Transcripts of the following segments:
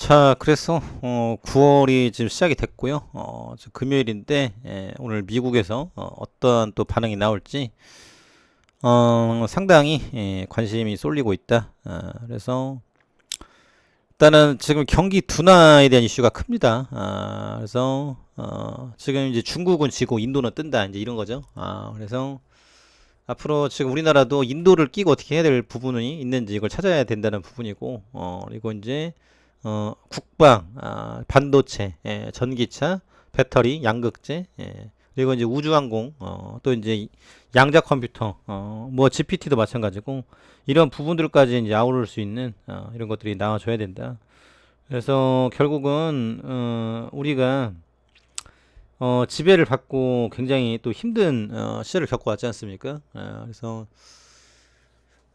자, 그래서 9월이 지금 시작이 됐고요. 지금 금요일인데 오늘 미국에서 어떠한 또 반응이 나올지 상당히 관심이 쏠리고 있다. 그래서 일단은 지금 경기 둔화에 대한 이슈가 큽니다. 그래서 지금 이제 중국은 지고 인도는 뜬다 이제 이런 거죠. 그래서 앞으로 지금 우리나라도 인도를 끼고 어떻게 해야 될 부분이 있는지 이걸 찾아야 된다는 부분이고, 그리고 이제 국방, 반도체, 전기차, 배터리, 양극재, 그리고 이제 우주항공, 또 이제 양자 컴퓨터, 뭐 GPT도 마찬가지고 이런 부분들까지 이제 아우를 수 있는 이런 것들이 나와줘야 된다. 그래서 결국은 우리가 지배를 받고 굉장히 또 힘든 시절을 겪어왔지 않습니까? 그래서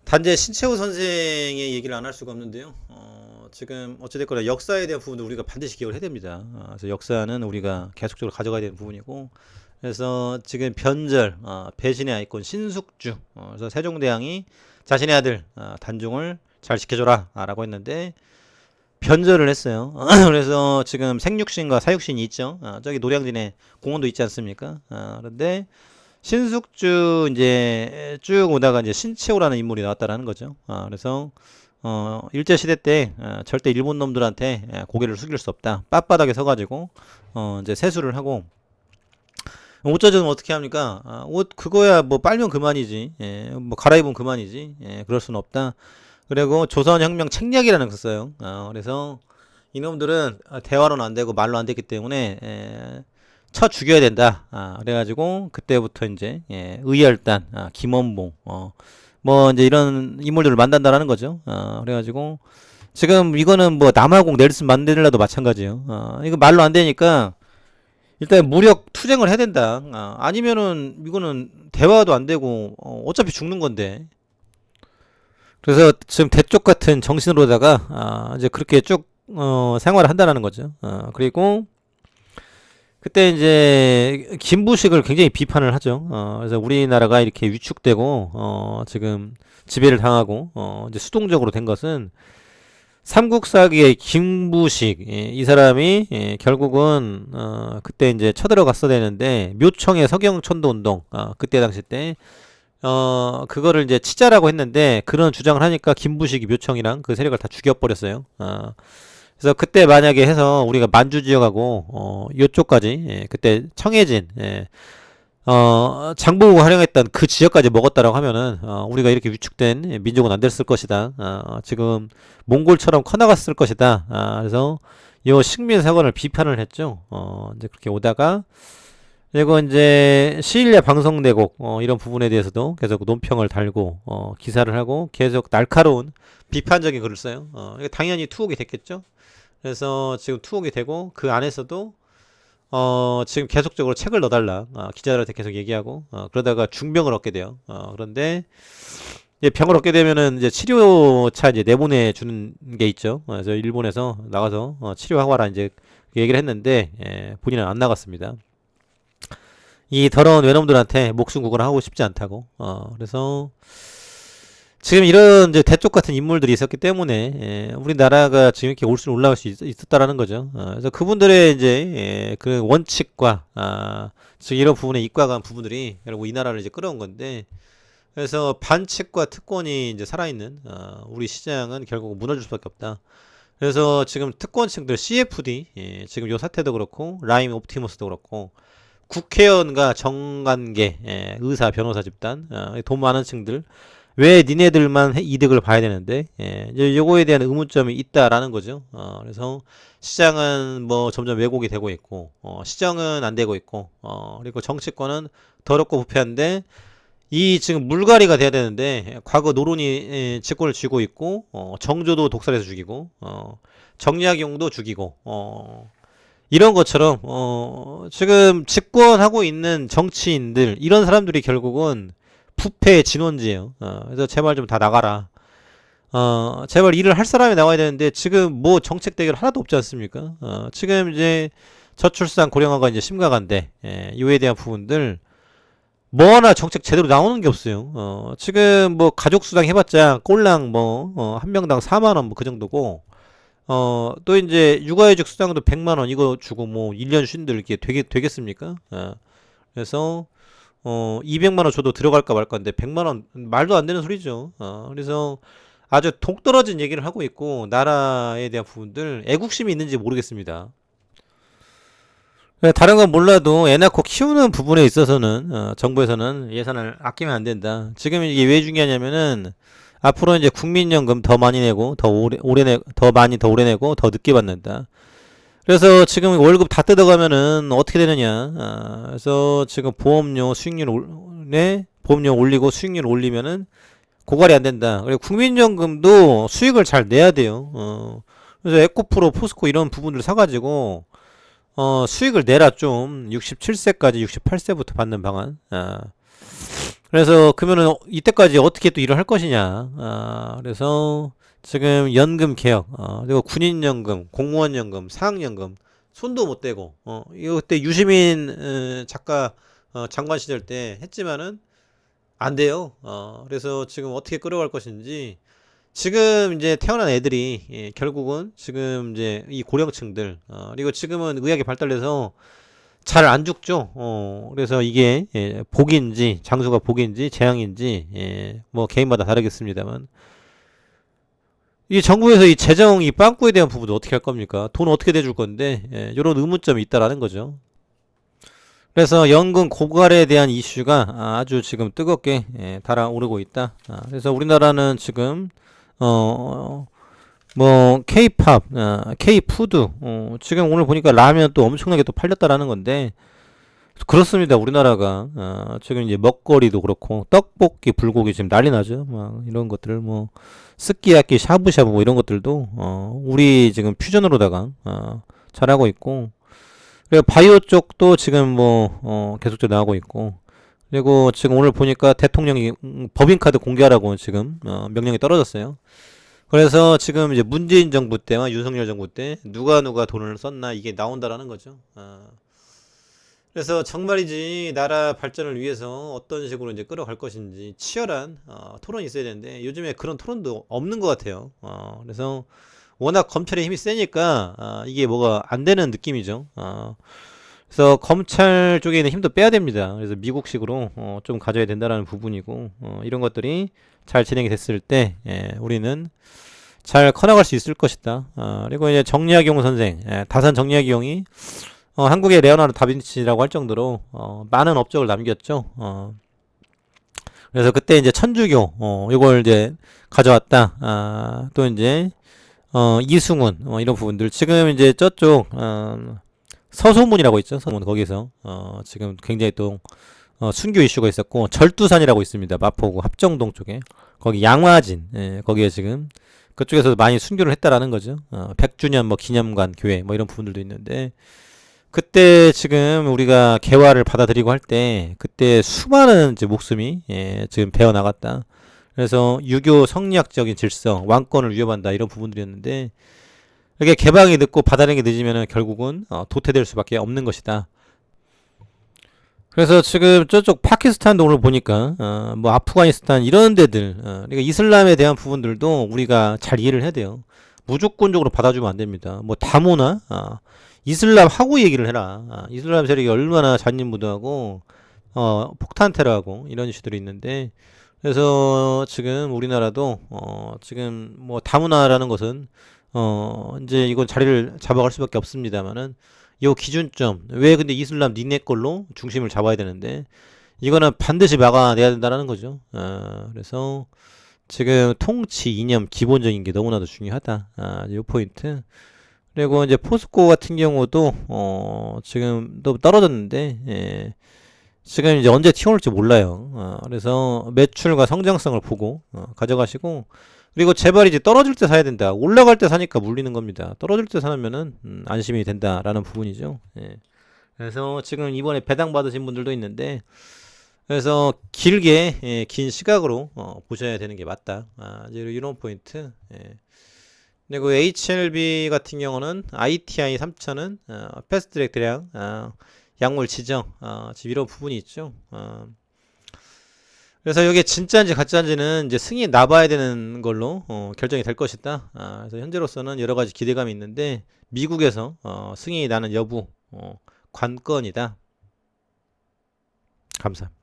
단지 신채호 선생의 얘기를 안 할 수가 없는데요. 지금 어찌됐거나 역사에 대한 부분도 우리가 반드시 기억을 해야 됩니다. 그래서 역사는 우리가 계속적으로 가져가야 되는 부분이고, 그래서 지금 변절, 배신의 아이콘 신숙주, 그래서 세종대왕이 자신의 아들 단종을 잘 지켜줘라 라고 했는데 변절을 했어요. 그래서 지금 생육신과 사육신이 있죠. 저기 노량진에 공원도 있지 않습니까? 그런데 신숙주 이제 쭉 오다가 이제 신채호라는 인물이 나왔다라는 거죠. 그래서 일제 시대 때 절대 일본 놈들한테 고개를 숙일 수 없다. 빳빳하게 서가지고 이제 세수를 하고 옷 젖으면 어떻게 합니까? 옷 그거야 뭐 빨면 그만이지. 뭐 갈아입으면 그만이지. 그럴 수는 없다. 그리고 조선혁명 책략이라는 걸 써요. 그래서 이놈들은 대화로는 안 되고 말로 안 되기 때문에 쳐 죽여야 된다. 그래가지고 그때부터 이제 의열단, 김원봉, 뭐 이제 이런 인물들을 만난다라는 거죠. 그래가지고 지금 이거는 뭐 남아공 넬슨 만델라도 마찬가지예요. 이거 말로 안 되니까 일단 무력 투쟁을 해야 된다. 아니면은 이거는 대화도 안 되고 어차피 죽는 건데. 그래서 지금 대쪽 같은 정신으로다가 이제 그렇게 쭉 생활을 한다라는 거죠. 그리고 그때 이제 김부식을 굉장히 비판을 하죠. 그래서 우리나라가 이렇게 위축되고 지금 지배를 당하고 이제 수동적으로 된 것은 삼국사기의 김부식 이 사람이 결국은 그때 이제 쳐들어갔어야 되는데 묘청의 서경천도운동 그때 당시 때 그거를 이제 치자라고 했는데 그런 주장을 하니까 김부식이 묘청이랑 그 세력을 다 죽여버렸어요. 그래서 그때 만약에 해서 우리가 만주 지역하고 요쪽까지 그때 청해진 장보고가 활용했던 그 지역까지 먹었다라고 하면은 우리가 이렇게 위축된 민족은 안 됐을 것이다. 지금 몽골처럼 커나갔을 것이다. 그래서 이 식민사관을 비판을 했죠. 이제 그렇게 오다가 그리고 이제 시일야 방송대국 이런 부분에 대해서도 계속 논평을 달고 기사를 하고 계속 날카로운 비판적인 글을 써요. 이게 당연히 투옥이 됐겠죠. 그래서 지금 투옥이 되고 그 안에서도 지금 계속적으로 책을 넣어달라 기자들한테 계속 얘기하고 그러다가 중병을 얻게 돼요. 그런데 이제 병을 얻게 되면은 이제 치료차 이제 내보내 주는 게 있죠. 그래서 일본에서 나가서 치료하고 와라 이제 얘기를 했는데 본인은 안 나갔습니다. 이 더러운 외놈들한테 목숨 구걸 하고 싶지 않다고. 그래서 지금 이런 이제 대쪽 같은 인물들이 있었기 때문에 우리나라가 지금 이렇게 올수록 올라갈 수 있었다라는 거죠. 그래서 그분들의 이제 그 원칙과 즉 이런 부분에 입각한 부분들이 결국 이 나라를 이제 끌어온 건데 그래서 반칙과 특권이 이제 살아있는 우리 시장은 결국 무너질 수밖에 없다. 그래서 지금 특권층들 CFD 지금 요 사태도 그렇고 라임 옵티머스도 그렇고 국회의원과 정관계 의사 변호사 집단 돈 많은 층들 왜 니네들만 이득을 봐야 되는데 이제 요거에 대한 의문점이 있다라는 거죠. 그래서 시장은 뭐 점점 왜곡이 되고 있고 시정은 안 되고 있고 그리고 정치권은 더럽고 부패한데 이 지금 물갈이가 돼야 되는데 과거 노론이 직권을 쥐고 있고 정조도 독살해서 죽이고 정약용도 죽이고 이런 것처럼 지금 집권하고 있는 정치인들 이런 사람들이 결국은 부패의 진원지예요. 그래서 제발 좀 다 나가라. 제발 일을 할 사람이 나와야 되는데 지금 뭐 정책 대결 하나도 없지 않습니까? 지금 이제 저출산 고령화가 이제 심각한데 이에 대한 부분들 뭐 하나 정책 제대로 나오는 게 없어요. 지금 뭐 가족 수당 해봤자 꼴랑 뭐 한 명당 4만 원 뭐 그 정도고 또 이제 육아휴직 수당도 100만 원 이거 주고 뭐 1년 쉰들 이게 되겠습니까? 그래서 200만 원 줘도 들어갈까 말 건데 100만 원 말도 안 되는 소리죠. 그래서 아주 동떨어진 얘기를 하고 있고 나라에 대한 부분들 애국심이 있는지 모르겠습니다. 다른 건 몰라도 애 낳고 키우는 부분에 있어서는 정부에서는 예산을 아끼면 안 된다. 지금 이게 왜 중요하냐면은 앞으로 이제 국민연금 더 많이 내고 더 많이 더 오래 내고 더 늦게 받는다. 그래서 지금 월급 다 뜯어가면은 어떻게 되느냐. 그래서 지금 보험료 올리고 수익률 올리면은 고갈이 안 된다. 그리고 국민연금도 수익을 잘 내야 돼요. 그래서 에코프로, 포스코 이런 부분들을 사가지고 수익을 내라 좀 67세까지 68세부터 받는 방안. 그래서 그러면은 이때까지 어떻게 또 일을 할 것이냐. 그래서 지금 연금 개혁, 그리고 군인연금, 공무원연금, 사학연금 손도 못 대고 이거 그때 유시민 작가 장관 시절 때 했지만은 안 돼요. 그래서 지금 어떻게 끌어갈 것인지 지금 이제 태어난 애들이 결국은 지금 이제 이 고령층들 그리고 지금은 의학이 발달해서 잘 안 죽죠. 그래서 이게 복인지 장수가 복인지 재앙인지 뭐 개인마다 다르겠습니다만 이 정부에서 이 재정 이 빵꾸에 대한 부분도 어떻게 할 겁니까? 돈 어떻게 대줄 건데 이런 의문점이 있다라는 거죠. 그래서 연금 고갈에 대한 이슈가 아주 지금 뜨겁게 달아오르고 있다. 그래서 우리나라는 지금 뭐 K-팝, K-푸드, 지금 오늘 보니까 라면 또 엄청나게 또 팔렸다라는 건데 그렇습니다. 우리나라가 지금 이제 먹거리도 그렇고 떡볶이, 불고기 지금 난리 나죠. 막 이런 것들 뭐 스키야키, 샤브샤브 뭐 이런 것들도 우리 지금 퓨전으로다가 잘하고 있고 그리고 바이오 쪽도 지금 뭐 계속적으로 나오고 있고 그리고 지금 오늘 보니까 대통령이 법인카드 공개하라고 지금 명령이 떨어졌어요. 그래서 지금 이제 문재인 정부 때와 윤석열 정부 때 누가 돈을 썼나 이게 나온다라는 거죠. 그래서 정말이지 나라 발전을 위해서 어떤 식으로 이제 끌어갈 것인지 치열한 토론이 있어야 되는데 요즘에 그런 토론도 없는 것 같아요. 그래서 워낙 검찰의 힘이 세니까 이게 뭐가 안 되는 느낌이죠. 그래서 검찰 쪽에 있는 힘도 빼야 됩니다. 그래서 미국식으로 좀 가져야 된다라는 부분이고 이런 것들이 잘 진행이 됐을 때 우리는 잘 커나갈 수 있을 것이다. 그리고 이제 정약용 선생, 다산 정약용이 한국의 레오나르도 다빈치라고 할 정도로 많은 업적을 남겼죠. 그래서 그때 이제 천주교 이걸 이제 가져왔다. 또 이제 이승훈 이런 부분들 지금 이제 저쪽 서소문이라고 있죠. 서소문 거기서 지금 굉장히 또 순교 이슈가 있었고 절두산이라고 있습니다. 마포구 합정동 쪽에 거기 양화진 거기에 지금 그쪽에서 많이 순교를 했다라는 거죠. 100주년 뭐 기념관 교회 뭐 이런 부분들도 있는데 그때 지금 우리가 개화를 받아들이고 할 때 그때 수많은 이제 목숨이 지금 베어 나갔다. 그래서 유교 성리학적인 질서, 왕권을 위협한다 이런 부분들이었는데 이렇게 개방이 늦고 받아들이기 늦으면 결국은 도태될 수밖에 없는 것이다. 그래서 지금 저쪽 파키스탄도 오늘 보니까 뭐 아프가니스탄 이런 데들 그러니까 이슬람에 대한 부분들도 우리가 잘 이해를 해야 돼요. 무조건적으로 받아주면 안 됩니다. 뭐 다모나 이슬람 하고 얘기를 해라. 이슬람 세력이 얼마나 잔인무도하고 폭탄 테러하고 이런 이슈들이 있는데 그래서 지금 우리나라도 지금 뭐 다문화라는 것은 이제 이건 자리를 잡아갈 수밖에 없습니다만은 요 기준점 왜 근데 이슬람 니네 걸로 중심을 잡아야 되는데 이거는 반드시 막아내야 된다는 거죠. 그래서 지금 통치 이념 기본적인 게 너무나도 중요하다. 요 포인트. 그리고 이제 포스코 같은 경우도 지금 또 떨어졌는데 지금 이제 언제 튀어올지 몰라요. 그래서 매출과 성장성을 보고 가져가시고 그리고 제발 이제 떨어질 때 사야 된다. 올라갈 때 사니까 물리는 겁니다. 떨어질 때 사면은 안심이 된다라는 부분이죠. 그래서 지금 이번에 배당 받으신 분들도 있는데 그래서 길게 긴 시각으로 보셔야 되는 게 맞다. 이런 포인트. 그리고 HLB 같은 경우는 ITI 3000은 패스트트랙 대량 약물 지정 지금 이런 부분이 있죠. 그래서 이게 진짜인지 가짜인지는 이제 승인이 나봐야 되는 걸로 결정이 될 것이다. 그래서 현재로서는 여러 가지 기대감이 있는데 미국에서 승인이 나는 여부 관건이다. 감사합니다.